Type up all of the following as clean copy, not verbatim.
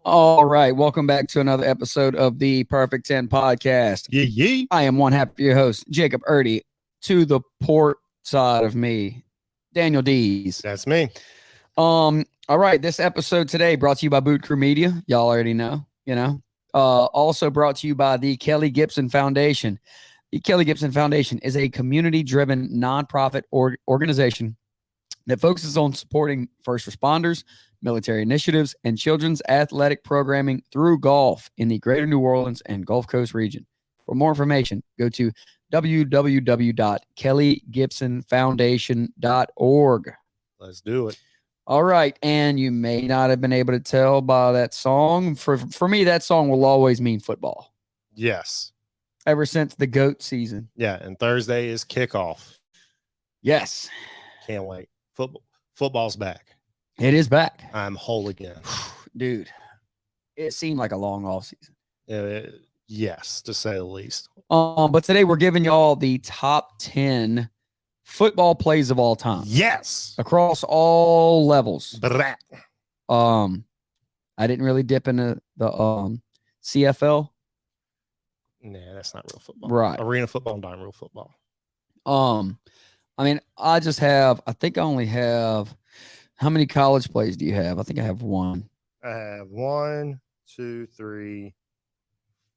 All right. Welcome back to another episode of the Perfect 10 podcast. Yeah. I am one half of your host, Jacob Erdy. To the port side of me, Daniel Dees. That's me. All right. This episode today brought to you by Boot Crew Media. Y'all already know, Also brought to you by the Kelly Gibson Foundation. The Kelly Gibson Foundation is a community-driven nonprofit organization that focuses on supporting first responders, military initiatives, and children's athletic programming through golf in the greater New Orleans and Gulf Coast region. For more information, go to www.kellygibsonfoundation.org. Let's do it. All right, and you may not have been able to tell by that song. For me, that song will always mean football. Yes. Ever since the GOAT season. Yeah, and Thursday is kickoff. Yes. Can't wait. Football's back. It is back. I'm whole again. Dude, it seemed like a long off season. Yes, to say the least. But today we're giving y'all the top 10 football plays of all time. Yes. Across all levels. Brat. I didn't really dip into the CFL. Nah, that's not real football. Right. Arena football, not real football. I think I only have, how many college plays do you have? I think I have one. I have 1, 2, 3,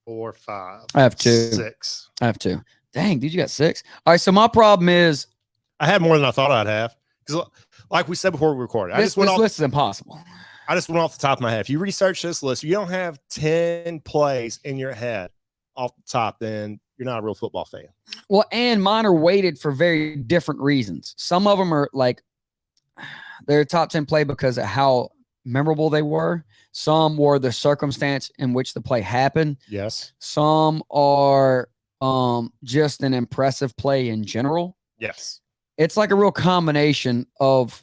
4, 5. I have 2. 6. I have 2. Dang, dude, you got 6. All right, so my problem is I had more than I thought I'd have. Because like we said before we recorded, this list is impossible. I just went off the top of my head. If you research this list, you don't have 10 plays in your head off the top, then you're not a real football fan. Well, and mine are weighted for very different reasons. Some of them are like they're top 10 play because of how memorable they were. Some were the circumstance in which the play happened. Yes. Some are just an impressive play in general. Yes. It's like a real combination of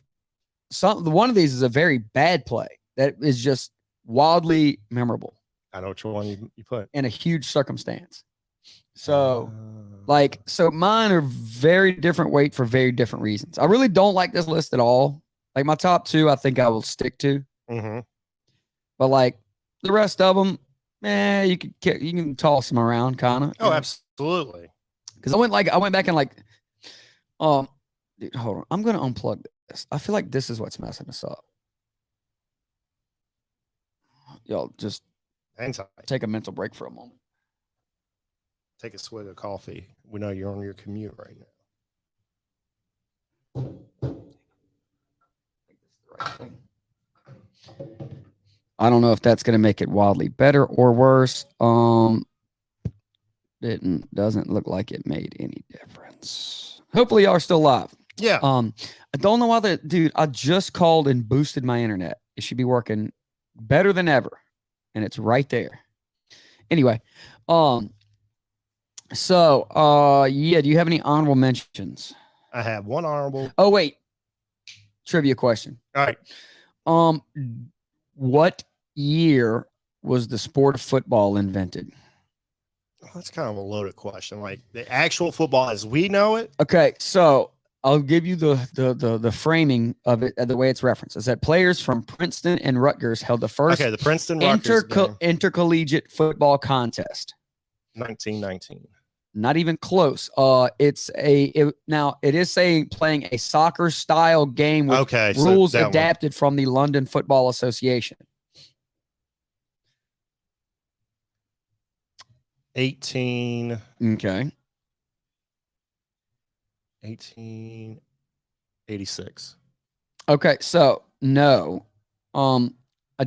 one of these is a very bad play that is just wildly memorable. I know which one you put. In a huge circumstance. So mine are very different weight for very different reasons. I really don't like this list at all. Like my top 2, I think I will stick to. Mm-hmm. But like the rest of them, you can toss them around, kind of. Oh, absolutely. Because I went back and dude, hold on. I'm gonna unplug this. I feel like this is what's messing us up. Y'all just take a mental break for a moment. Take a swig of coffee. We know you're on your commute right now. I don't know if that's going to make it wildly better or worse. Doesn't look like it made any difference. Hopefully y'all are still live. Yeah. I don't know why I just called and boosted my internet. It should be working better than ever. And it's right there. Anyway, do you have any honorable mentions? I have one honorable. Oh, wait. Trivia question. All right. What year was the sport of football invented? Well, that's kind of a loaded question. Like the actual football as we know it. Okay, so I'll give you the framing of it, the way it's referenced. Is that players from Princeton and Rutgers held the first the Princeton Rutgers intercollegiate football contest. 1919. Not even close. It is saying playing a soccer style game with rules adapted from the London Football Association. 1886. Okay, so no. I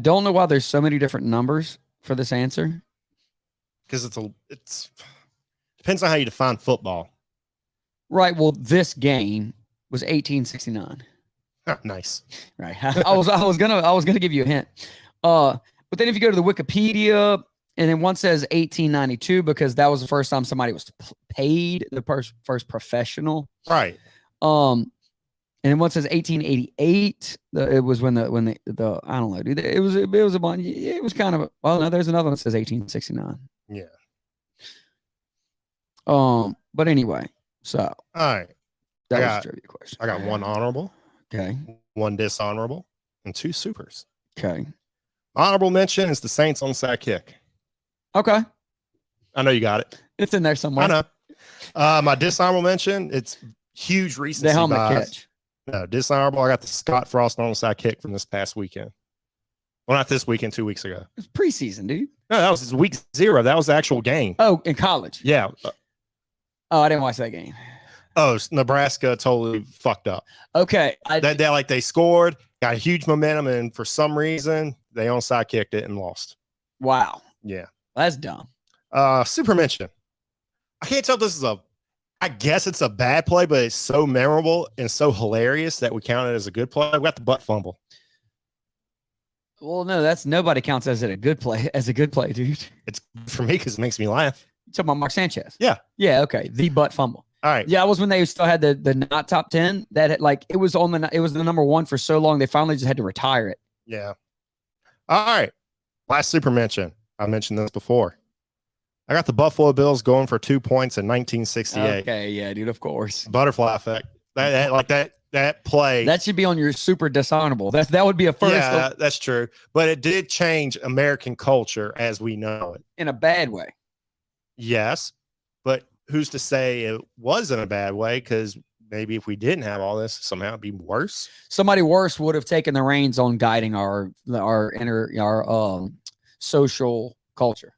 don't know why there's so many different numbers for this answer. Because it's depends on how you define football. Right. Well, this game was 1869. Nice. Right. I was gonna give you a hint. But then if you go to the Wikipedia, and then one says 1892 because that was the first time somebody was paid, the first professional. Right. And then one says 1888. It was when the I don't know, dude. It was a bunch. It was kind of no. There's another one that says 1869. Yeah. But anyway, so all right. That was a trivia question. I got one honorable. Okay. One dishonorable and 2 supers. Okay. Honorable mention is the Saints onside kick. Okay. I know you got it. It's in there somewhere. I know. My dishonorable mention, it's huge recency The helmet bias. catch. No, dishonorable. I got the Scott Frost onside kick from this past weekend. Well, not this weekend, 2 weeks ago. It's preseason, dude. No, that was week 0. That was the actual game. Oh, in college. Yeah. Oh, I didn't watch that game. Oh, Nebraska totally fucked up. Okay. They scored, got huge momentum, and for some reason they onside kicked it and lost. Wow. Yeah. That's dumb. Super mention. I can't tell if this is I guess it's a bad play, but it's so memorable and so hilarious that we count it as a good play. We got the butt fumble. Well, no, nobody counts as a good play, dude. It's for me because it makes me laugh. You talking about Mark Sanchez? Yeah. Yeah. Okay. The butt fumble. All right. Yeah, it was when they still had the not top 10 that had, like, it was the number 1 for so long. They finally just had to retire it. Yeah. All right. Last super mention. I mentioned this before. I got the Buffalo Bills going for 2 points in 1968. Okay. Yeah, dude. Of course. Butterfly effect. That play. That should be on your super dishonorable. That would be a first. Yeah, that's true. But it did change American culture as we know it. In a bad way. Yes. But who's to say it was in a bad way? Because maybe if we didn't have all this, somehow it'd be worse. Somebody worse would have taken the reins on guiding our social culture.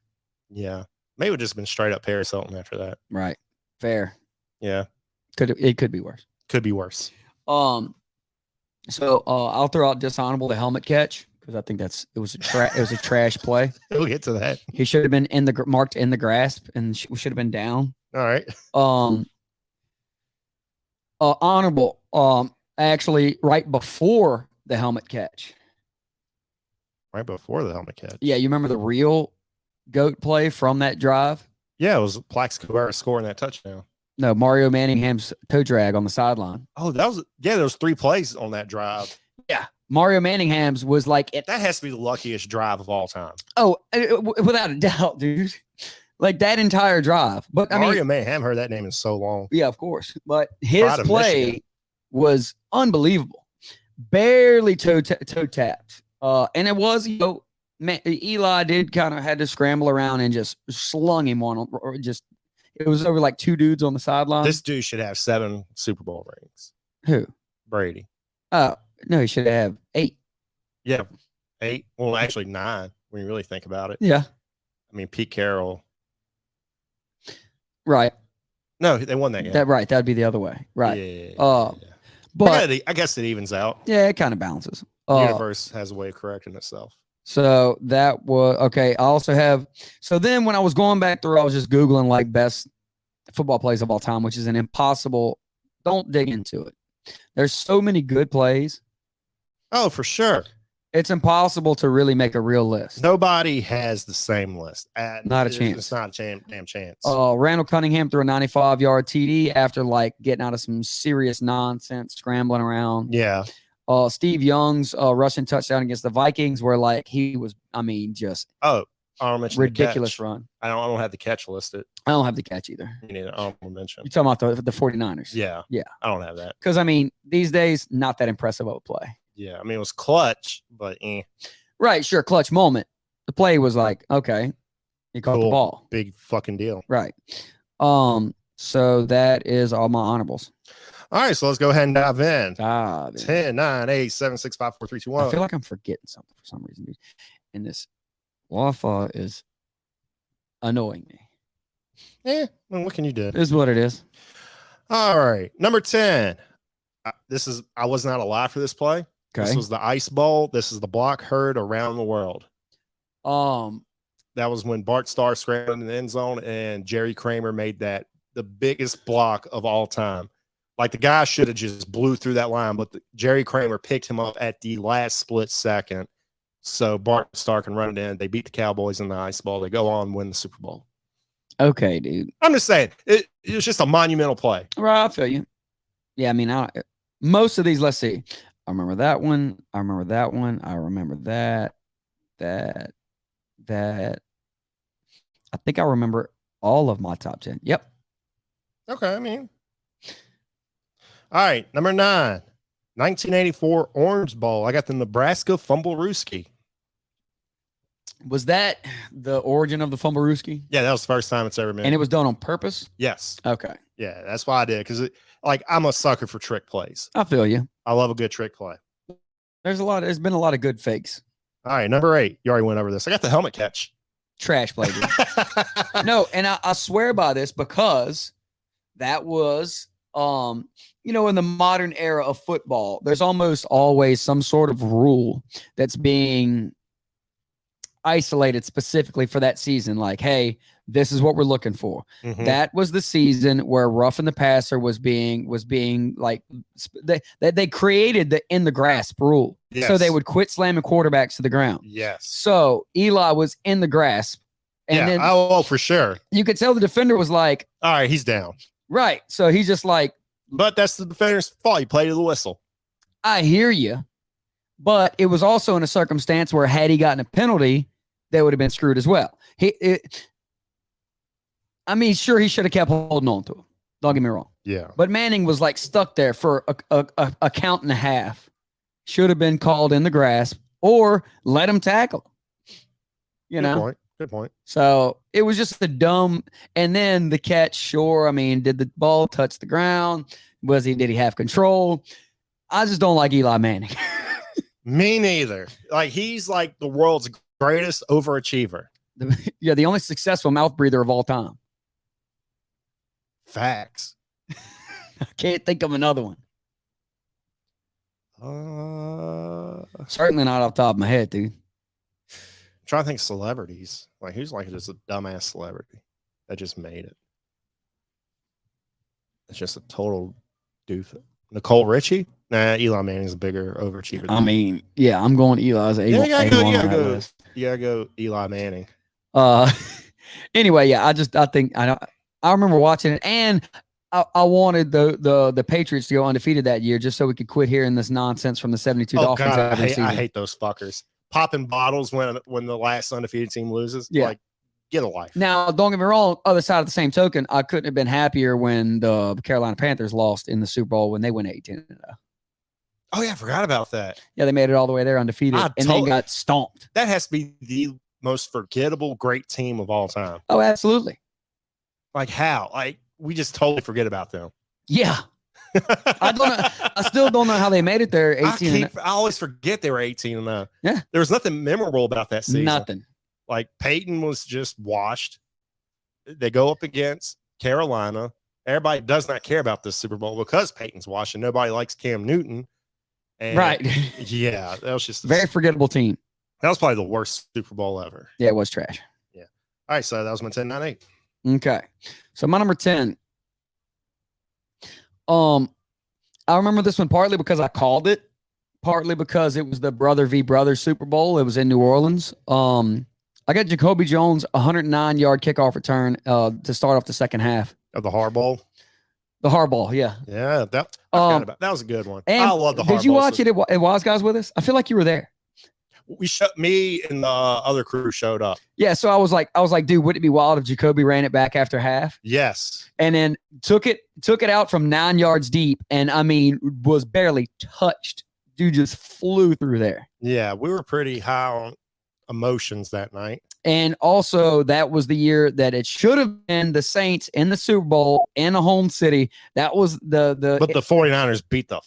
Yeah. Maybe it would just been straight up Paris Hilton after that. Right. Fair. Yeah. It could be worse. Could be worse. So I'll throw out dishonorable the helmet catch because I think it was a trash play. We'll get to that. He should have been marked in the grasp, and we should have been down. All right. Honorable. Actually, right before the helmet catch. Right before the helmet catch. Yeah, you remember the real GOAT play from that drive? Yeah, it was Plaxico Guevara scoring that touchdown. No, Mario Manningham's toe drag on the sideline. Oh, there was 3 plays on that drive. Yeah. Mario Manningham's was like that has to be the luckiest drive of all time. Oh, without a doubt, dude. Like that entire drive. But Mario Manningham, heard that name in so long. Yeah, of course. But his play was unbelievable. Barely toe tapped. And it was, Eli did kind of had to scramble around and just slung him on, or just, it was over like 2 dudes on the sideline. This dude should have 7 Super Bowl rings. Who? Brady. Oh, no, he should have 8. Yeah, 8. Well, actually 9 when you really think about it. Yeah. I mean, Pete Carroll. Right. No, they won that game. That would be the other way. Right. Yeah. But I guess it evens out. Yeah, it kind of balances. The universe has a way of correcting itself. So that was okay. I also have, so then when I was going back through, I was just Googling like best football plays of all time, which is an impossible, don't dig into it. There's so many good plays. Oh, for sure. It's impossible to really make a real list. Nobody has the same list. Not a chance. It's not a damn chance. Randall Cunningham threw a 95-yard TD after like getting out of some serious nonsense, scrambling around. Yeah. Steve Young's rushing touchdown against the Vikings, where like he was, just ridiculous run. I don't have the catch listed. I don't have the catch either. You need an honorable mention. You're talking about the 49ers. Yeah. Yeah. I don't have that. Because these days, not that impressive of a play. Yeah. It was clutch, but Right, sure, clutch moment. The play was like, okay, he caught the ball. Big fucking deal. Right. So that is all my honorables. All right, so let's go ahead and dive in. 10, 9, 8, 7, 6, 5, 4, 3, 2, 1. I feel like I'm forgetting something for some reason, dude. And this Wi-Fi is annoying me. Well, what can you do? This is what it is. All right, number 10. I was not alive for this play. Okay. This was the Ice Bowl. This is the block heard around the world. That was when Bart Starr scrambled in the end zone and Jerry Kramer made that the biggest block of all time. Like the guy should have just blew through that line, but Jerry Kramer picked him up at the last split second. So Bart Starr can run it in. They beat the Cowboys in the Ice Bowl. They go on and win the Super Bowl. Okay, dude. I'm just saying it was just a monumental play. Right, I feel you. Yeah, most of these, let's see. I remember that one. I remember that one. I remember that. I think I remember all of my top 10. Yep. Okay, all right, number 9, 1984 Orange Bowl. I got the Nebraska Fumblerooski. Was that the origin of the Fumblerooski? Yeah, that was the first time it's ever been. And it was done on purpose? Yes. Okay. Yeah, that's why I did. Because like I'm a sucker for trick plays. I feel you. I love a good trick play. There's been a lot of good fakes. All right, number 8. You already went over this. I got the helmet catch. Trash play. No, and I swear by this because that was in the modern era of football, there's almost always some sort of rule that's being isolated specifically for that season. Like, hey, this is what we're looking for. Mhm. That was the season where roughing the passer was being like they created the in the grasp rule. Yes. So they would quit slamming quarterbacks to the ground. Yes. So Eli was in the grasp. And then for sure. you could tell the defender was like, all right, he's down. Right. So he's just like, but that's the defender's fault. He played to the whistle. I hear you. But it was also in a circumstance where had he gotten a penalty, they would have been screwed as well. Sure, he should have kept holding on to him. Don't get me wrong. Yeah. But Manning was like stuck there for a count and a half. Should have been called in the grasp or let him tackle. Good point. So it was just a dumb. And then the catch, sure. I mean, did the ball touch the ground? Did he have control? I just don't like Eli Manning. Me neither. Like, he's like the world's greatest overachiever. The only successful mouth breather of all time. Facts. I can't think of another one. Certainly not off the top of my head, dude. I'm trying to think of celebrities. Like, who's like just a dumbass celebrity that just made it? It's just a total doof. Nicole Richie? Nah, Eli Manning's a bigger overachiever. I'm going Eli as a. Yeah, you gotta go Eli Manning. Anyway, I remember watching it, and I wanted the Patriots to go undefeated that year just so we could quit hearing this nonsense from the 72 Dolphins. God, I hate those fuckers. Popping bottles when the last undefeated team loses. Yeah. Like, get a life. Now, don't get me wrong. Other side of the same token, I couldn't have been happier when the Carolina Panthers lost in the Super Bowl when they went 18-0. Oh, yeah, I forgot about that. Yeah, they made it all the way there undefeated, and they got stomped. That has to be the most forgettable great team of all time. Oh, absolutely. Like, how? Like, we just totally forget about them. Yeah. I don't know. I still don't know how they made it there. 18. I always forget they were 18-0. Yeah. There was nothing memorable about that season. Nothing. Like, Peyton was just washed. They go up against Carolina. Everybody does not care about this Super Bowl because Peyton's washed and nobody likes Cam Newton. And right. Yeah, that was just very forgettable team. That was probably the worst Super Bowl ever. Yeah, it was trash. Yeah. All right, so that was my 10-9-8. Okay. So my number 10. I remember this one partly because I called it, partly because it was the brother v brother Super Bowl. It was in New Orleans. I got Jacoby Jones 109-yard kickoff return to start off the second half of the Harbaugh. The Harbaugh, yeah. Yeah, that was a good one. I love the Harbaugh. Did you watch it at Wise Guys with us? I feel like you were there. Me and the other crew showed up. Yeah, so I was like, dude, would it be wild if Jacoby ran it back after half? Yes. And then took it out from 9 yards deep, and was barely touched. Dude just flew through there. Yeah, we were pretty high on emotions that night. And also, that was the year that it should have been the Saints in the Super Bowl in a home city. That was the But the 49ers beat the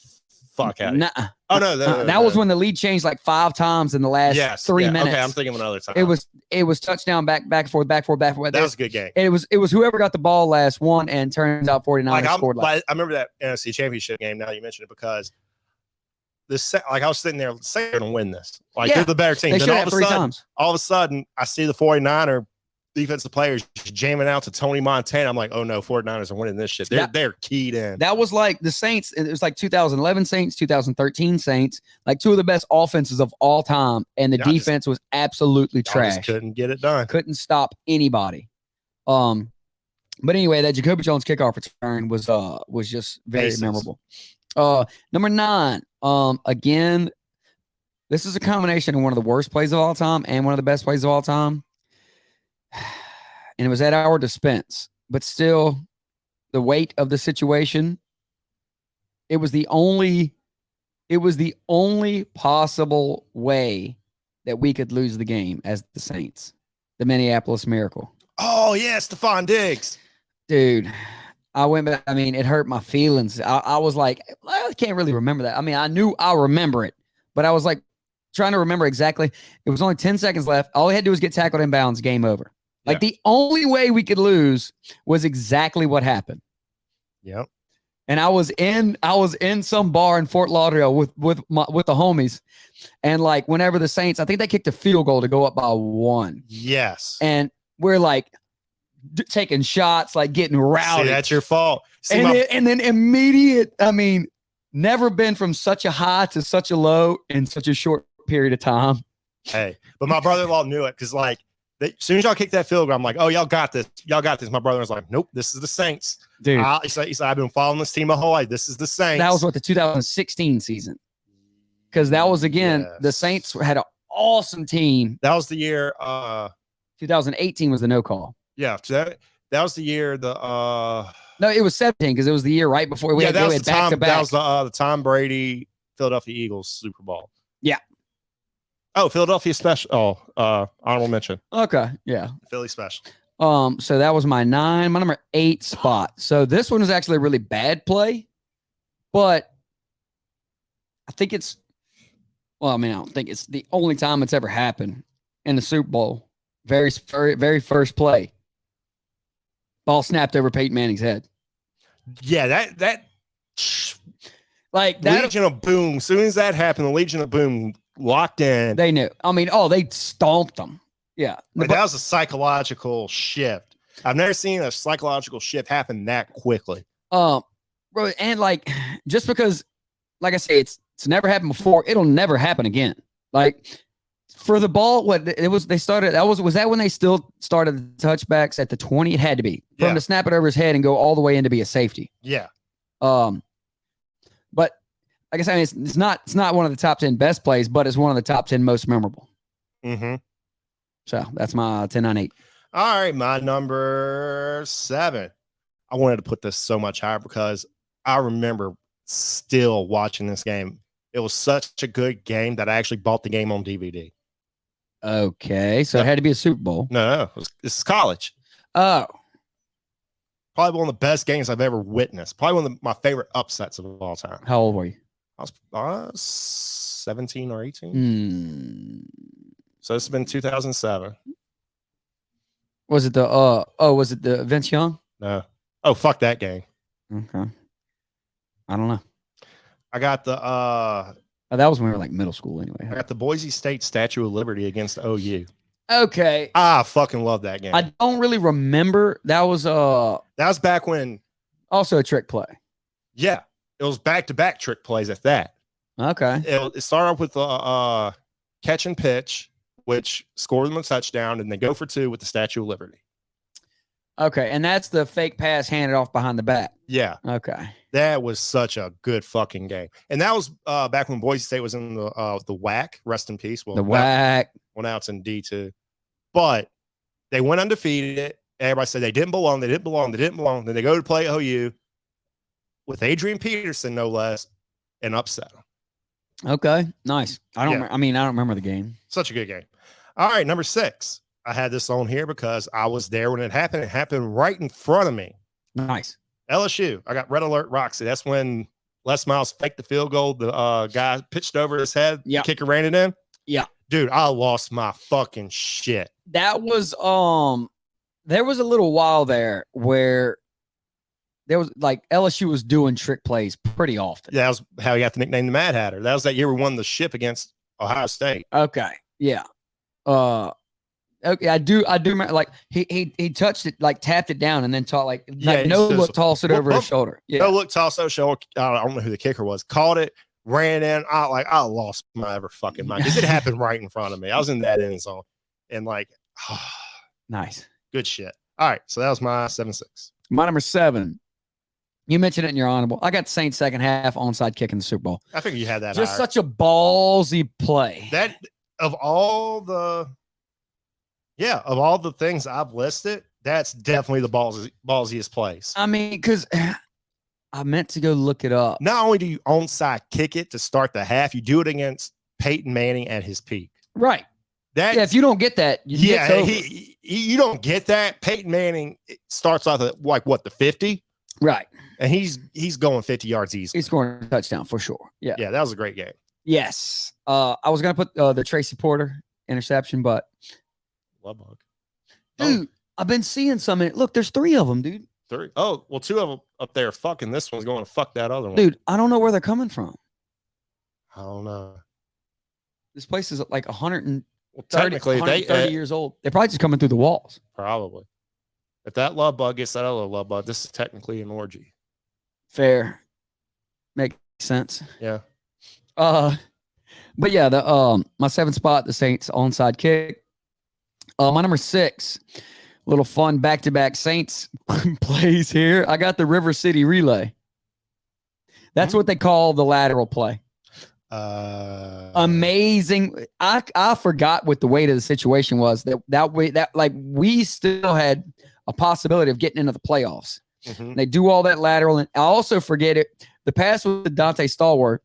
fuck out of it. Oh no, that was when the lead changed like 5 times in the last 3 minutes. Okay, I'm thinking of another time. It was touchdown back and forth. That was a good game. And it was whoever got the ball last won, and turns out 49ers scored. I remember that NFC Championship game. Now you mentioned it because I was sitting there saying they're going to win this. Like, they're the better team. They should have 3 times. All of a sudden, I see the 49er defensive players jamming out to Tony Montana. I'm like, oh no, 49ers are winning this shit. They're keyed in. That was like the Saints. It was like 2011 Saints, 2013 Saints, like 2 of the best offenses of all time. And the defense was absolutely trash. Couldn't get it done. Couldn't stop anybody. But anyway, that Jacoby Jones kickoff return was just very memorable. Number 9. Again, this is a combination of one of the worst plays of all time and one of the best plays of all time. And it was at our dispense, but still the weight of the situation. It was the only possible way that we could lose the game as the Saints, the Minneapolis Miracle. Oh yeah, Stephon Diggs. Dude, I went back. I mean, it hurt my feelings. I was like, I can't really remember that. I mean, I remember it, but I was like trying to remember exactly. It was only 10 seconds left. All we had to do was get tackled in bounds, game over. Like the only way we could lose was exactly what happened. Yep. And I was in some bar in Fort Lauderdale with the homies. And like whenever the Saints, I think they kicked a field goal to go up by 1. Yes. And we're like taking shots, like getting rowdy. See, that's your fault. See, and then immediate, I mean, never been from such a high to such a low in such a short period of time. Hey, but my brother-in-law knew it because like as soon as y'all kicked that field goal, I'm like, oh, y'all got this. Y'all got this. My brother was like, nope, this is the Saints. Dude. He said, I've been following this team my whole life. This is the Saints. That was what the 2016 season. Because that was, again, the Saints had an awesome team. That was the year. 2018 was the no call. Yeah. That was the year. No, it was 17 because it was the year right before we had back to back. That was the Tom Brady Philadelphia Eagles Super Bowl. Yeah. Oh, Philadelphia special. Oh, honorable mention. Okay. Yeah. Philly special. So that was my number 8 spot. So this one is actually a really bad play, but I think I don't think it's the only time it's ever happened in the Super Bowl. Very, very, very first play. Ball snapped over Peyton Manning's head. Yeah, that like that Legion of Boom. As soon as that happened, the Legion of Boom locked in. They knew. I mean, they stomped them. Yeah. Like, that was a psychological shift. I've never seen a psychological shift happen that quickly. Bro, and like just because, like I say, it's never happened before, it'll never happen again. Like for the ball, was that when they still started the touchbacks at the 20? It had to be for him to snap it over his head and go all the way in to be a safety. Yeah. But like I said, it's not one of the top 10 best plays, but it's one of the top 10 most memorable. Mm-hmm. So that's my 10 on 8. All right, my number 7. I wanted to put this so much higher because I remember still watching this game. It was such a good game that I actually bought the game on DVD. Okay, so it had to be a Super Bowl. No, this is college. Oh. Probably one of the best games I've ever witnessed. Probably one of my favorite upsets of all time. How old were you? I was 17 or 18. So this has been 2007. Was it the Vince Young? No. Oh, fuck that game. Okay. I don't know. I got the that was when we were like middle school anyway. I got the Boise State Statue of Liberty against OU. Okay. I fucking love that game. I don't really remember. That was back when also a trick play. Yeah. It was back-to-back trick plays at that. Okay. It started off with the catch and pitch, which scored them a touchdown, and they go for 2 with the Statue of Liberty. Okay, and that's the fake pass handed off behind the back. Yeah. Okay. That was such a good fucking game. And that was back when Boise State was in the WAC, rest in peace. Well, the WAC. Well, now it's in D2. But they went undefeated. Everybody said they didn't belong. Then they go to play OU with Adrian Peterson, no less, and upset them. Okay, nice. I don't remember the game. Such a good game. All right, number 6. I had this on here because I was there when it happened. It happened right in front of me. Nice. LSU. I got Red Alert Roxy. That's when Les Miles faked the field goal. The guy pitched over his head. Yeah. The kicker ran it in. Yeah. Dude, I lost my fucking shit. That was there was a little while there where there was like LSU was doing trick plays pretty often. Yeah, that was how he got the nickname the Mad Hatter. That was that year we won the ship against Ohio State. Okay. Yeah. Okay, I do remember, like he touched it, like tapped it down, and then toss toss it over his shoulder. Yeah, no look, toss over shoulder. I don't know who the kicker was. Caught it, ran in. I lost my ever fucking mind because it happened right in front of me. I was in that end zone, and nice, good shit. All right, so that was my 7-6. My number 7. You mentioned it in your honorable. I got Saints second half onside kick in the Super Bowl. I figured you had that. Just such a ballsy play. That of all the things I've listed, that's definitely the ballsiest place. I mean, because I meant to go look it up. Not only do you onside kick it to start the half, you do it against Peyton Manning at his peak. Right. That, yeah, if you don't get that, yeah, you don't get that. Peyton Manning starts off at like what, the 50, right? And he's going 50 yards easy. He's scoring a touchdown for sure. Yeah, yeah, that was a great game. Yes. I was gonna put the Tracy Porter interception, but Love bug. dude, I've been seeing some. Look, there's 3 of them, dude. 3. Oh, well, 2 of them up there fucking. This one's going to fuck that other one. Dude, I don't know where they're coming from. I don't know. This place is like 130, Well, technically, 130 years old. They're probably just coming through the walls. Probably. If that love bug gets that other love bug, this is technically an orgy. Fair. Makes sense. Yeah. But yeah, my 7th spot, the Saints onside kick. My number 6, little fun back-to-back Saints plays here. I got the River City relay. That's what they call the lateral play. Amazing. I forgot what the weight of the situation was. That way, that like we still had a possibility of getting into the playoffs. Mm-hmm. They do all that lateral, and I also forget it. The pass was to Dante Stallworth,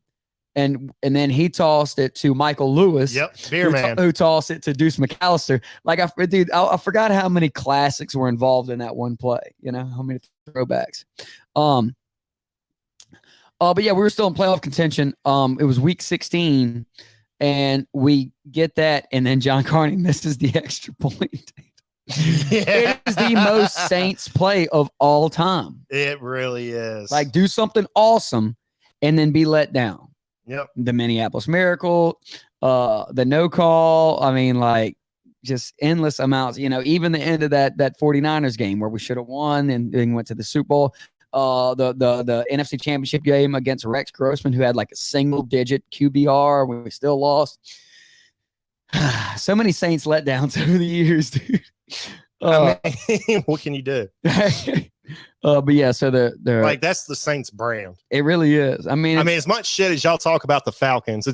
and then he tossed it to Michael Lewis. Yep, beer man, who tossed it to Deuce McAllister. Like I forgot how many classics were involved in that one play. You know how many throwbacks. But yeah, we were still in playoff contention. It was week 16, and we get that, and then John Carney misses the extra point. It is the most Saints play of all time. It really is. Like, do something awesome and then be let down. Yep. The Minneapolis Miracle, the no call. I mean, like, just endless amounts. You know, even the end of that 49ers game where we should have won and then went to the Super Bowl. The NFC Championship game against Rex Grossman, who had like a single-digit QBR when we still lost. So many Saints letdowns over the years, dude. I mean, what can you do? But yeah, so the like that's the Saints brand. It really is. I mean, as much shit as y'all talk about the Falcons,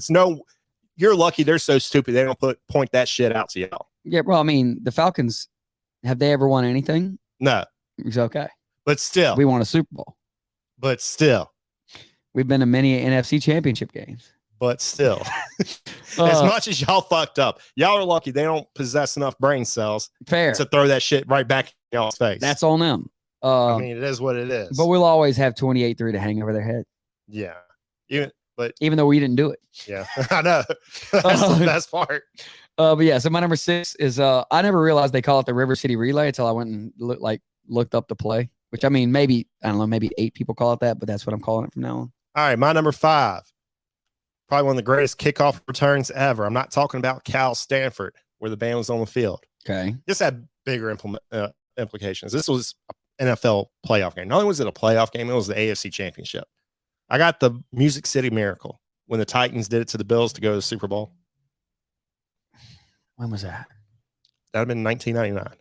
you're lucky they're so stupid they don't point that shit out to y'all. Yeah, well, I mean, the Falcons, have they ever won anything? No. It's okay. But still. We won a Super Bowl. But still. We've been to many NFC championship games. But still. As much as y'all fucked up, y'all are lucky they don't possess enough brain cells to throw that shit right back in y'all's face. That's on them. I mean, it is what it is. But we'll always have 28-3 to hang over their head. Yeah. Even though we didn't do it. Yeah. I know. That's the best part. But yeah, so my number 6 is I never realized they call it the River City Relay until I went and looked up the play. Which, I mean, maybe 8 people call it that, but that's what I'm calling it from now on. All right, my number 5. Probably one of the greatest kickoff returns ever. I'm not talking about Cal Stanford, where the band was on the field. Okay. This had bigger implications. This was an NFL playoff game. Not only was it a playoff game, it was the AFC Championship. I got the Music City Miracle when the Titans did it to the Bills to go to the Super Bowl. When was that? That would have been 1999.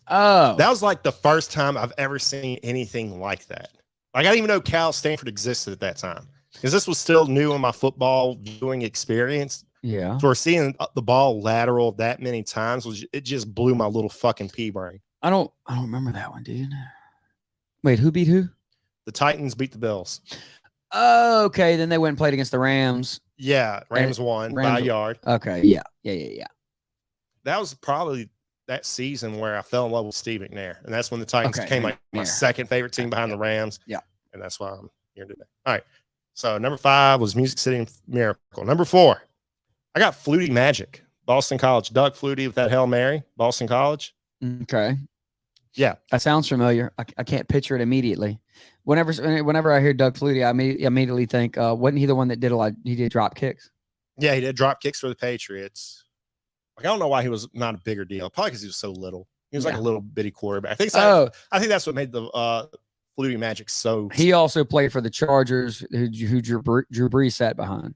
Oh. That was like the first time I've ever seen anything like that. Like, I didn't even know Cal Stanford existed at that time. Because this was still new in my football viewing experience. Yeah. So we're seeing the ball lateral that many times. It just blew my little fucking pea brain. I don't remember that one, dude. Wait, who beat who? The Titans beat the Bills. Oh, okay. Then they went and played against the Rams. Yeah. Rams won by a yard. Okay. Yeah. That was probably that season where I fell in love with Steve McNair. And that's when the Titans became like my second favorite team behind the Rams. Yeah. And that's why I'm here today. All right. So number 5 was Music City Miracle. Number 4, I got Flutie Magic, Boston College. Doug Flutie with that Hail Mary, Boston College. Okay. Yeah. That sounds familiar. I can't picture it immediately. Whenever I hear Doug Flutie, I immediately think, wasn't he the one that he did drop kicks? Yeah, he did drop kicks for the Patriots. Like, I don't know why he was not a bigger deal. Probably because he was so little. He was like a little bitty quarterback. I think that's what made the Flutie Magic so. He also played for the Chargers, who Drew Brees sat behind.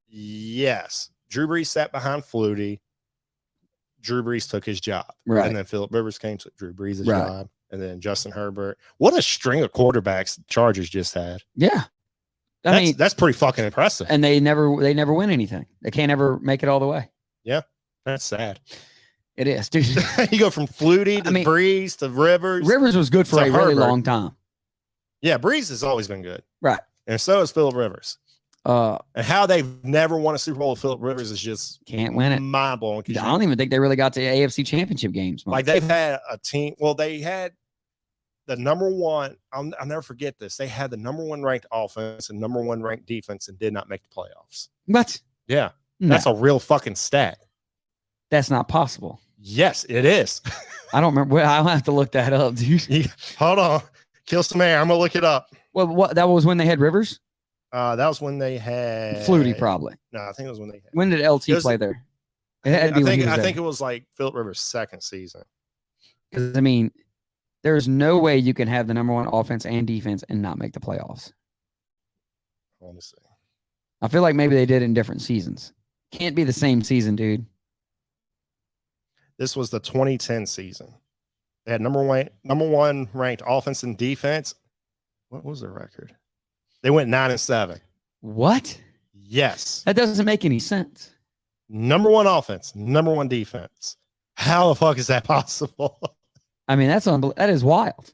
Yes. Drew Brees sat behind Flutie. Drew Brees took his job. Right. And then Phillip Rivers came to Drew Brees' job. And then Justin Herbert. What a string of quarterbacks the Chargers just had. Yeah. I mean, that's pretty fucking impressive. And they never win anything. They can't ever make it all the way. Yeah. That's sad. It is, dude. You go from Flutie to Brees to Rivers. Rivers was good for a really long time. Yeah, Brees has always been good. Right. And so is Phillip Rivers. And how they've never won a Super Bowl with Phillip Rivers is just can't win it. Mind blowing. I don't even think they really got to AFC Championship games. Like they've had a team. Well, they had the number one. I'll never forget this. They had the number one ranked offense and number one ranked defense and did not make the playoffs. What? Yeah, that's a real fucking stat. That's not possible. Yes, it is. I don't remember. I'll have to look that up, dude. Hold on. Kill some air. I'm gonna look it up. Well, what? That was when they had Rivers. That was when they had Flutie, probably. No, I think it was when they had. When did LT play there? It had to be I think it was like Phillip Rivers' second season. Because I mean, there's no way you can have the number one offense and defense and not make the playoffs. Let me see. I feel like maybe they did in different seasons. Can't be the same season, dude. This was the 2010 season. They had number one ranked offense and defense. What was their record? They went 9-7. What? Yes. That doesn't make any sense. Number one offense, number one defense. How the fuck is that possible? I mean, that is wild.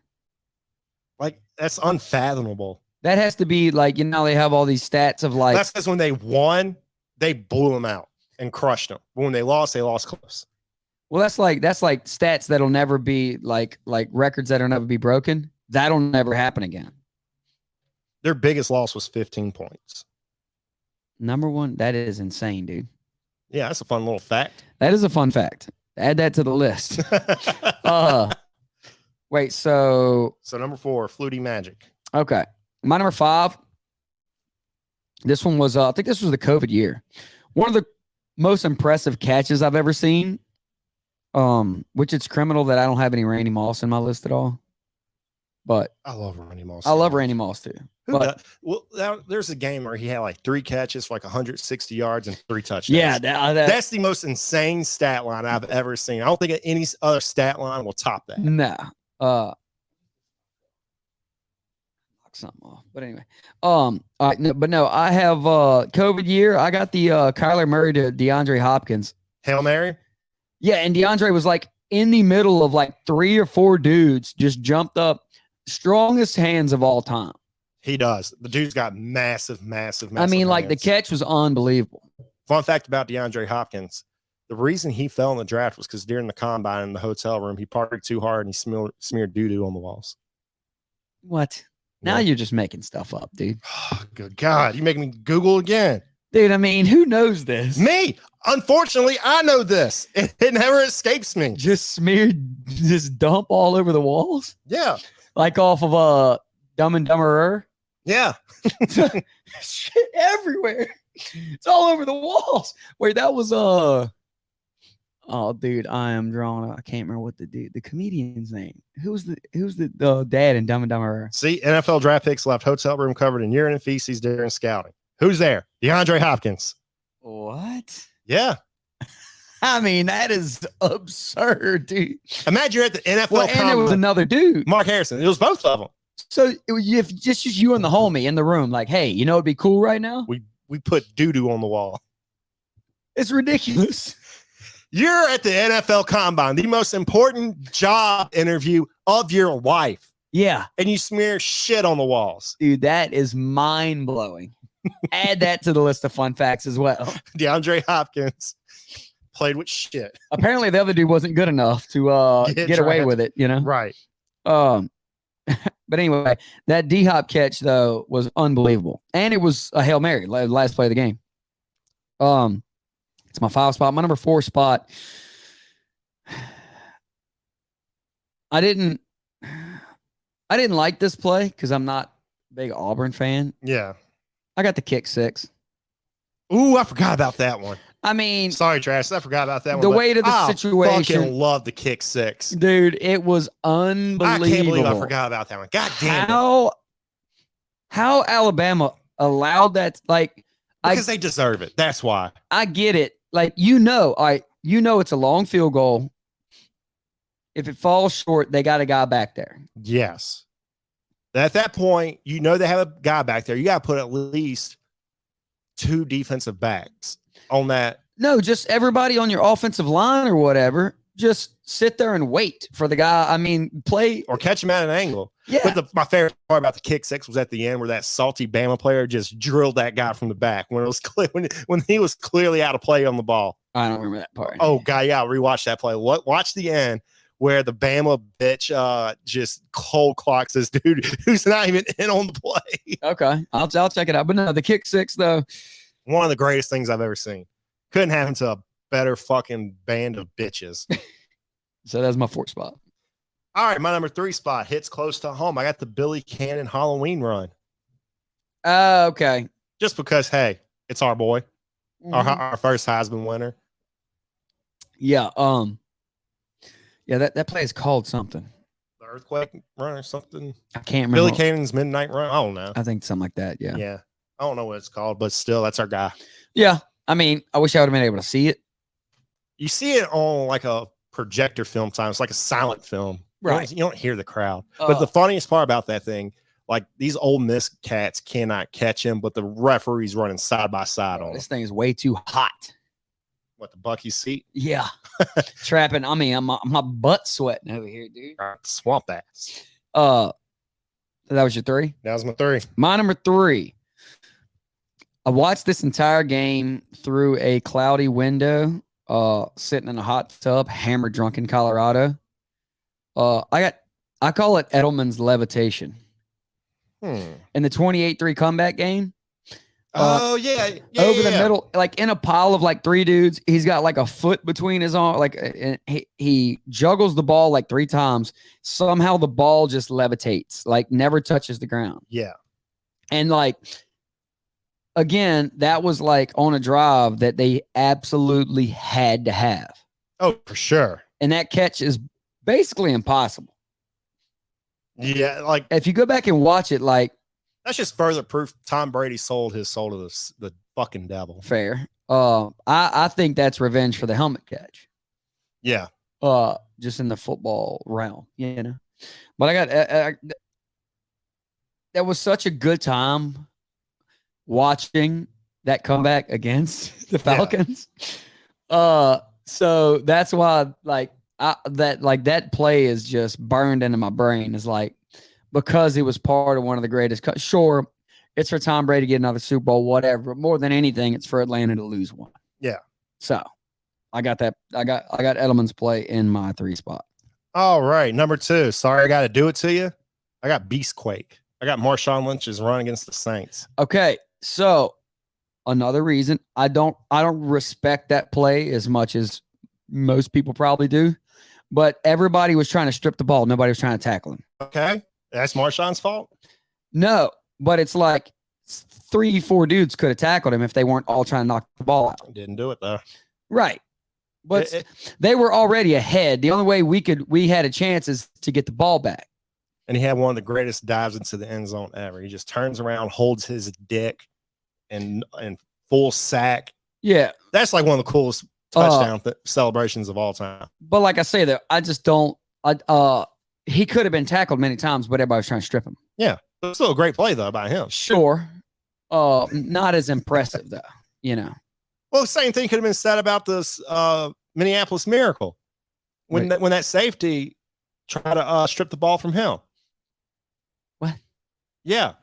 Like, that's unfathomable. That has to be like, they have all these stats of like. That's because when they won, they blew them out and crushed them. But when they lost close. Well, that's like stats that'll never be like records that'll never be broken. That'll never happen again. Their biggest loss was 15 points. Number one, that is insane, dude. Yeah, that's a fun little fact. That is a fun fact. Add that to the list. Wait, so number 4, Flutie Magic. Okay. My number 5. This one was I think this was the COVID year. One of the most impressive catches I've ever seen. Which it's criminal that I don't have any Randy Moss in my list at all. But I love Randy Moss. I love Randy Moss too. There's a game where he had like 3 catches for like 160 yards and 3 touchdowns. Yeah, that's the most insane stat line I've ever seen. I don't think any other stat line will top that. No. Knock something off. But anyway. I have COVID year. I got the Kyler Murray to DeAndre Hopkins. Hail Mary? Yeah, and DeAndre was like in the middle of like 3 or 4 dudes, just jumped up. Strongest hands of all time. He does. The dude's got massive. I mean, like hands. the catch was unbelievable. Fun fact about DeAndre Hopkins. The reason he fell in the draft was because during the combine in the hotel room, he partied too hard and he smeared doo-doo on the walls. What? Now you're just making stuff up, dude. Oh, good God. You making me Google again. Dude, I mean, who knows this? Me. Unfortunately, I know this. It never escapes me. Just dump all over the walls? Yeah. Like off of Dumb and Dumberer? Yeah. Shit everywhere. It's all over the walls. Wait, that was oh dude, I am drawing. I can't remember what the comedian's name. Who's the dad in Dumb and Dumberer? See, NFL draft picks left hotel room covered in urine and feces during scouting. Who's there? DeAndre Hopkins. What? Yeah. I mean, that is absurd, dude. Imagine you're at the NFL and there was another dude. Mark Harrison. It was both of them. So if just you and the homie in the room, like, hey, you know what'd be cool right now? We put doo-doo on the wall. It's ridiculous. You're at the NFL Combine, the most important job interview of your life. Yeah. And you smear shit on the walls. Dude, that is mind-blowing. Add that to the list of fun facts as well. DeAndre Hopkins played with shit. Apparently the other dude wasn't good enough to get away with it, Right. But anyway, that D-Hop catch, though, was unbelievable. And it was a Hail Mary, last play of the game. It's my 5 spot. My number 4 spot. I didn't like this play because I'm not a big Auburn fan. Yeah. I got the kick 6. Ooh, I forgot about that one. I mean, sorry, Trash. I forgot about that one. The weight of the situation. I fucking love the kick 6. Dude, it was unbelievable. I can't believe I forgot about that one. God damn it. How Alabama allowed that, like, because they deserve it. That's why. I get it. Like, it's a long field goal. If it falls short, they got a guy back there. Yes. At that point, they have a guy back there. You got to put at least 2 defensive backs on that. No, just everybody on your offensive line or whatever. just sit there and wait for the guy. I mean, play or catch him at an angle. Yeah. But my favorite part about the kick six was at the end where that salty Bama player just drilled that guy from the back when it was clear, when he was clearly out of play on the ball. I don't remember that part. Oh, God, yeah, rewatch that play. Watch the end where the Bama bitch just cold clocks this dude who's not even in on the play. Okay, I'll check it out. But no, the kick six though, one of the greatest things I've ever seen. Couldn't happen to a better fucking band of bitches. So that's my 4th spot. All right, my number 3 spot hits close to home. I got the Billy Cannon Halloween run. Okay. Just because, hey, it's our boy, our first Heisman winner. Yeah. Yeah, that play is called something. The Earthquake run or something. I can't remember. Billy Cannon's Midnight Run. I don't know. I think something like that. Yeah. Yeah. I don't know what it's called, but still, that's our guy. Yeah. I mean, I wish I would have been able to see it. You see it on like a projector film time. It's like a silent film. Right. You don't hear the crowd. But the funniest part about that thing, like these Ole Miss cats cannot catch him, but the referee's running side by side on This him. thing is way too hot. What, the Bucky seat? Yeah. Trapping. I mean, my butt sweating over here, dude. Swamp ass. That was your 3? That was my 3. My number 3. I watched this entire game through a cloudy window, sitting in a hot tub, hammered drunk in Colorado. I call it Edelman's levitation. In the 28-3 comeback game. Over the middle, like in a pile of like 3 dudes, he's got like a foot between his arm. Like he juggles the ball like 3 times. Somehow the ball just levitates, like never touches the ground. Yeah. And like, again, that was like on a drive that they absolutely had to have. Oh, for sure. And that catch is basically impossible. Yeah, like if you go back and watch it, like that's just further proof Tom Brady sold his soul to the fucking devil. Fair. I think that's revenge for the helmet catch. Yeah. Just in the football realm, you know. But I got that was such a good time watching that comeback against the Falcons. Yeah. So that's why that play is just burned into my brain. Is like because it was part of one of the greatest. Sure, it's for Tom Brady to get another Super Bowl, whatever. But more than anything, it's for Atlanta to lose one. Yeah. So I got that. I got Edelman's play in my 3 spot. All right, number 2. Sorry, I got to do it to you. I got Beastquake. I got Marshawn Lynch's run against the Saints. Okay, so another reason I don't respect that play as much as most people probably do, but everybody was trying to strip the ball. Nobody was trying to tackle him. Okay, that's Marshawn's fault? No, but it's like 3-4 dudes could have tackled him if they weren't all trying to knock the ball out. Didn't do it though. Right. But they were already ahead. The only way we had a chance is to get the ball back. And he had one of the greatest dives into the end zone ever. He just turns around, holds his dick, and full sack. Yeah, that's like one of the coolest touchdown celebrations of all time. But like I say, though, I just don't. He could have been tackled many times, but everybody was trying to strip him. Yeah, it's still a great play though by him. Sure, not as impressive though. You know. Well, the same thing could have been said about this Minneapolis Miracle when that safety tried to strip the ball from him. What? Yeah.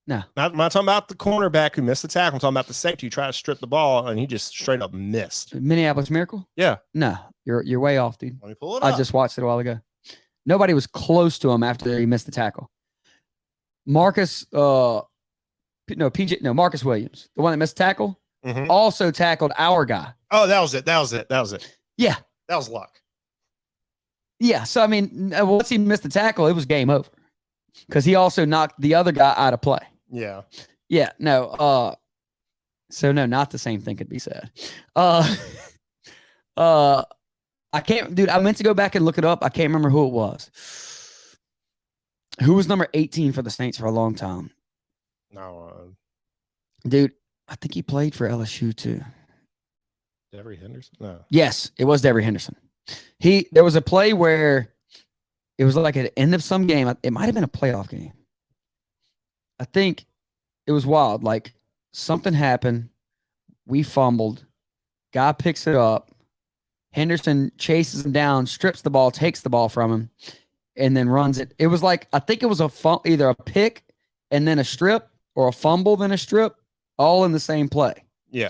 No. I'm not talking about the cornerback who missed the tackle. I'm talking about the safety who tried to strip the ball and he just straight up missed. Minneapolis Miracle? Yeah. No, you're way off, dude. Let me pull it up. I just watched it a while ago. Nobody was close to him after he missed the tackle. Marcus Williams, the one that missed the tackle, also tackled our guy. Oh, that was it. Yeah. That was luck. Yeah. So, I mean, once he missed the tackle, it was game over because he also knocked the other guy out of play. Yeah. Yeah. No. So, no, not the same thing could be said. I can't, dude, I meant to go back and look it up. I can't remember who it was. Who was number 18 for the Saints for a long time? No. Dude, I think he played for LSU too. Devery Henderson? No. Yes, it was Devery Henderson. There was a play where it was like at the end of some game. It might have been a playoff game. I think it was wild. Like something happened. We fumbled. Guy picks it up. Henderson chases him down, strips the ball, takes the ball from him, and then runs it. It was like, I think it was either a pick and then a strip, or a fumble then a strip, all in the same play. Yeah.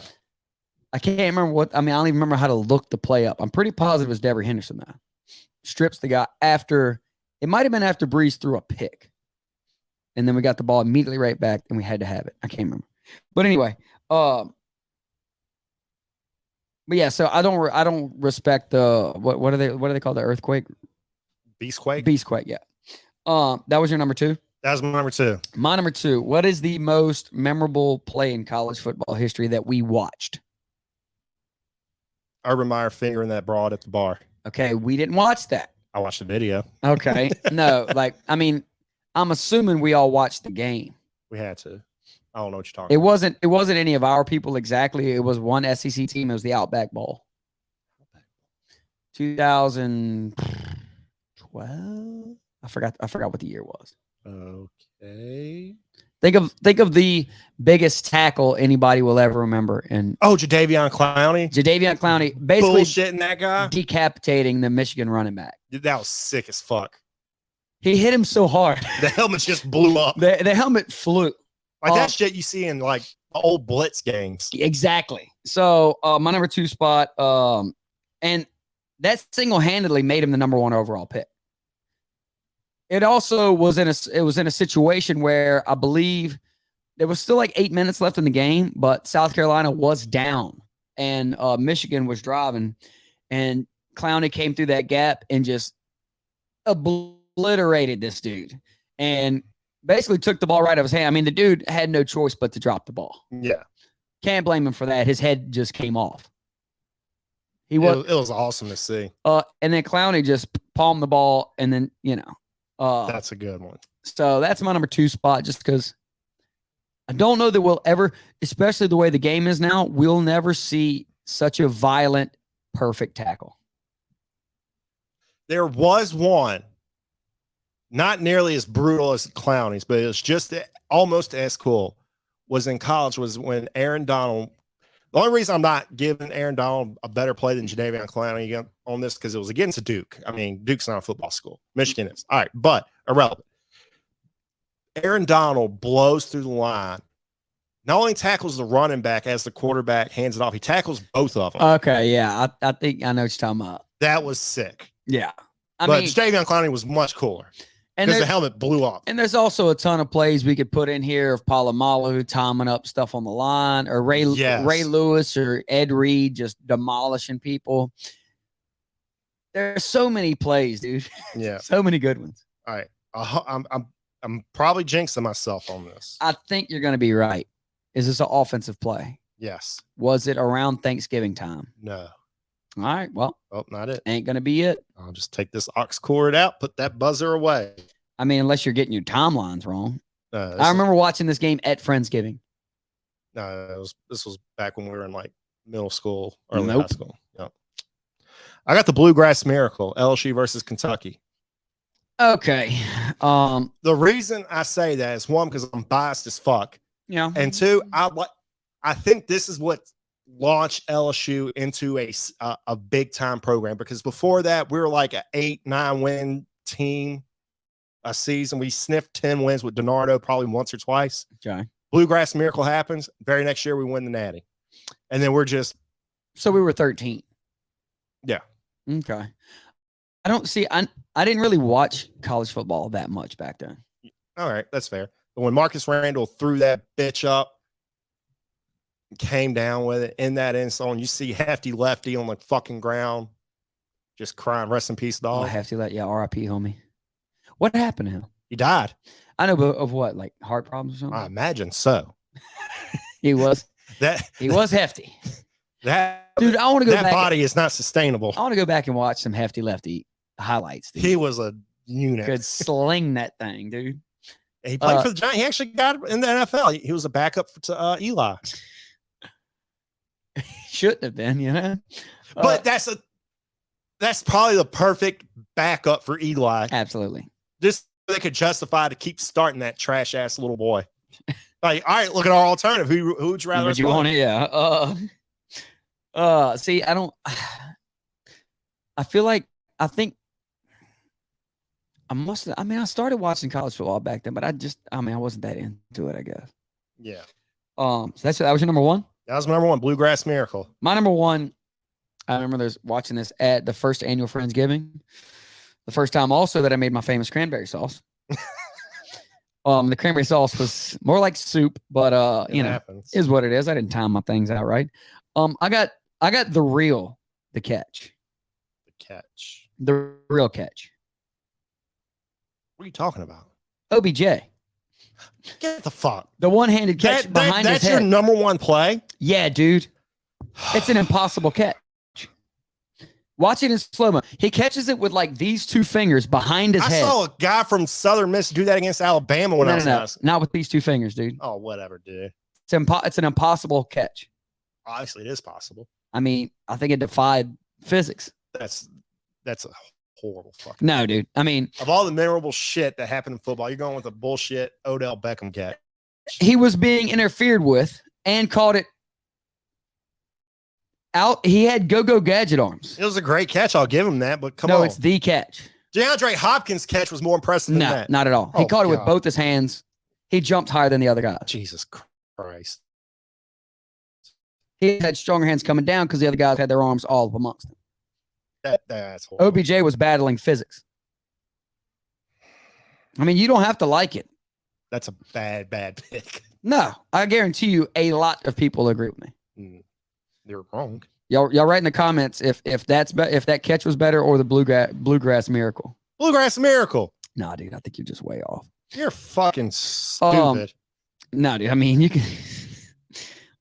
I can't remember I don't even remember how to look the play up. I'm pretty positive it was Devery Henderson though. Strips the guy it might have been after Breeze threw a pick. And then we got the ball immediately right back and we had to have it. I can't remember. But anyway, but yeah, so I don't respect the what are they called, the earthquake? Beastquake? Beastquake, yeah. That was your number 2? That was my number 2. My number 2. What is the most memorable play in college football history that we watched? Urban Meyer fingering that broad at the bar. Okay, we didn't watch that. I watched the video. Okay. No, I'm assuming we all watched the game. We had to. I don't know what you're talking about. It wasn't any of our people exactly. It was one SEC team. It was the Outback Bowl. 2012. I forgot what the year was. Okay. Think of the biggest tackle anybody will ever remember. And Jadeveon Clowney. Basically bullshitting that guy. Decapitating the Michigan running back. Dude, that was sick as fuck. He hit him so hard. The helmet just blew up. The helmet flew. Like that shit you see in like old Blitz games. Exactly. So my number 2 spot, and that single-handedly made him the number 1 overall pick. It also was in a situation where I believe there was still like 8 minutes left in the game, but South Carolina was down and Michigan was driving, and Clowney came through that gap and just obliterated this dude and basically took the ball right out of his hand. I mean, the dude had no choice but to drop the ball. Yeah. Can't blame him for that. His head just came off. It was awesome to see. And then Clowney just palmed the ball, and then, that's a good one. So that's my number 2 spot, just because I don't know that we'll ever, especially the way the game is now, we'll never see such a violent, perfect tackle. There was one, not nearly as brutal as Clowney's, but it was just almost as cool, was in college, was when Aaron Donald. The only reason I'm not giving Aaron Donald a better play than Jadeveon Clowney on this, because it was against Duke. I mean, Duke's not a football school. Michigan is. All right, but irrelevant. Aaron Donald blows through the line. Not only tackles the running back as the quarterback hands it off, he tackles both of them. Okay, yeah. I think I know what you're talking about. That was sick. Yeah. But Jadeveon Clowney was much cooler. Because the helmet blew up. And there's also a ton of plays we could put in here of Polamalu timing up stuff on the line, or Ray Lewis or Ed Reed just demolishing people. There's so many plays, dude. Yeah. So many good ones. All right. I'm probably jinxing myself on this. I think you're going to be right. Is this an offensive play? Yes. Was it around Thanksgiving time? No. All right. Well, not it. Ain't going to be it. I'll just take this aux cord out, put that buzzer away. I mean, unless you're getting your timelines wrong. I remember watching this game at Friendsgiving. No, this was back when we were in like middle school, early high school. Yep. I got the Bluegrass Miracle, LSU versus Kentucky. Okay. The reason I say that is, one, because I'm biased as fuck. Yeah. And two, I think this is what launched LSU into a big time program, because before that we were like an 8-9 win team a season. We sniffed 10 wins with DiNardo probably once or twice. Okay. Bluegrass Miracle happens. Very next year we win the Natty, and then we're just. So we were 13. Yeah. Okay. I don't see. I didn't really watch college football that much back then. All right, that's fair. But when Marcus Randall threw that bitch up, came down with it in that end zone, you see Hefty Lefty on the fucking ground, just crying. Rest in peace, dog. Hefty Lefty, yeah, R.I.P. homie. What happened to him? He died. I know, but of what, like heart problems or something? I imagine so. He was hefty. Dude, I want to go back. That body is not sustainable. I want to go back and watch some Hefty Lefty highlights. Dude. He was a unit. Could sling that thing, dude. He played for the Giants. He actually got in the NFL. He was a backup to Eli. Shouldn't have been, you know. But that's probably the perfect backup for Eli. Absolutely. Just so they could justify to keep starting that trash ass little boy. Like, all right, look at our alternative. Who would you rather? Would you want it? Yeah. See, I don't. I feel like I think I started watching college football back then, but I wasn't that into it, I guess. Yeah. So that was your number one? That was my number one, Bluegrass Miracle. My number one, I remember watching this at the first annual Friendsgiving. The first time also that I made my famous cranberry sauce. The cranberry sauce was more like soup, but is what it is. I didn't time my things out right. I got the catch. The real catch. What are you talking about? OBJ. Get the fuck. The one-handed catch behind his head. That's your number one play? Yeah, dude. It's an impossible catch. Watch it in slow-mo. He catches it with like these two fingers behind his head. I saw a guy from Southern Miss do that against Alabama when I was No, not with these two fingers, dude. Oh, whatever, dude. It's an impossible catch. Obviously, it is possible. I mean, I think it defied physics. That's a horrible fucking. No, dude. I mean, of all the memorable shit that happened in football, you're going with a bullshit Odell Beckham catch. He was being interfered with and called it out. He had go-go gadget arms. It was a great catch. I'll give him that, but come on. No, it's the catch. DeAndre Hopkins' catch was more impressive than that. No, not at all. He caught it with both his hands. He jumped higher than the other guy. Jesus Christ. He had stronger hands coming down because the other guys had their arms all up amongst them. That's horrible. OBJ was battling physics. I mean, you don't have to like it. That's a bad pick. No, I guarantee you a lot of people agree with me. They're wrong. Y'all write in the comments if that catch was better or the bluegrass miracle. Bluegrass Miracle. Nah, dude, I think you're just way off. You're fucking stupid. No, dude. I mean, you can.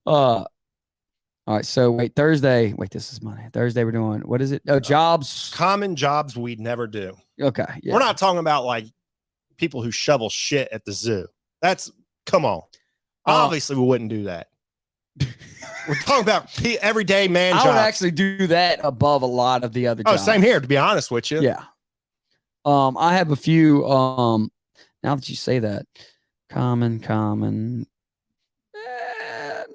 All right. So wait, Thursday. Wait, this is Monday. Thursday, we're doing what is it? Oh, jobs. Common jobs we'd never do. Okay. Yeah. We're not talking about like people who shovel shit at the zoo. Come on. Obviously, we wouldn't do that. We're talking about everyday man jobs. I would actually do that above a lot of the other jobs. Oh, same here, to be honest with you. Yeah. I have a few, now that you say that, common,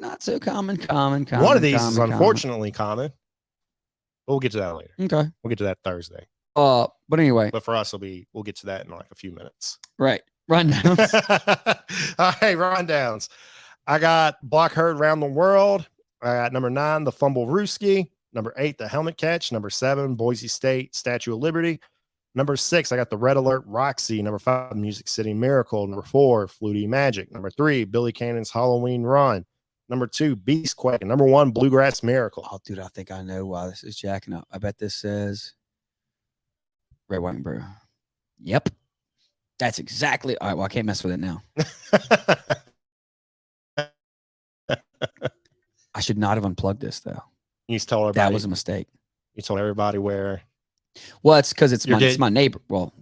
not so common. One of these is unfortunately common. We'll get to that later. Okay. We'll get to that Thursday. But anyway. But for us, we'll get to that in like a few minutes. Right. Rundowns. All right, rundowns. I got Block Herd Around the World. I got number 9, the Fumble Rooski. Number 8, the Helmet Catch. Number 7, Boise State Statue of Liberty. Number 6, I got the Red Alert Roxy. Number 5, Music City Miracle. Number 4, Flutie Magic. Number 3, Billy Cannon's Halloween Run. Number 2, Beastquake. And number 1, Bluegrass Miracle. Oh, dude, I think I know why this is jacking up. I bet this says Red, White, and Brew. Yep. That's exactly. All right, well, I can't mess with it now. I should not have unplugged this, though. You told everybody. That was a mistake. You told everybody where. Well, it's because it's my neighbor. Well,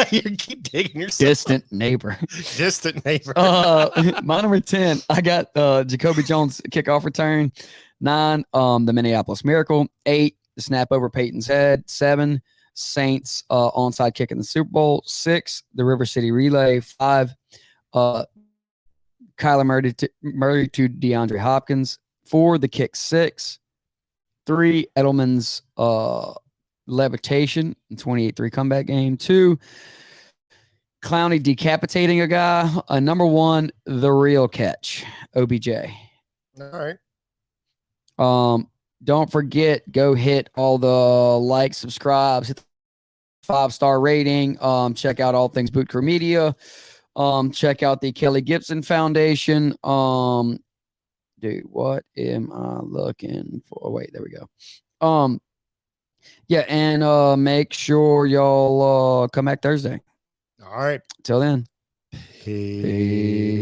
you keep digging yourself. Distant neighbor. Distant neighbor. My number 10, I got Jacoby Jones kickoff return. 9, the Minneapolis Miracle. 8, the snap over Peyton's head. 7, Saints onside kick in the Super Bowl. 6, the River City Relay. 5, Kyler Murray to DeAndre Hopkins. 4, the kick 6. 3, Edelman's levitation in 28-3 comeback game. 2, Clowney decapitating a guy. Number 1, the real catch, OBJ. All right. Don't forget, go hit all the likes, subscribes, hit the 5-star rating. Check out all things Boot Crew Media. Check out the Kelly Gibson Foundation. Dude, what am I looking for? Wait, there we go. Yeah, and make sure y'all come back Thursday. All right. Till then. Peace.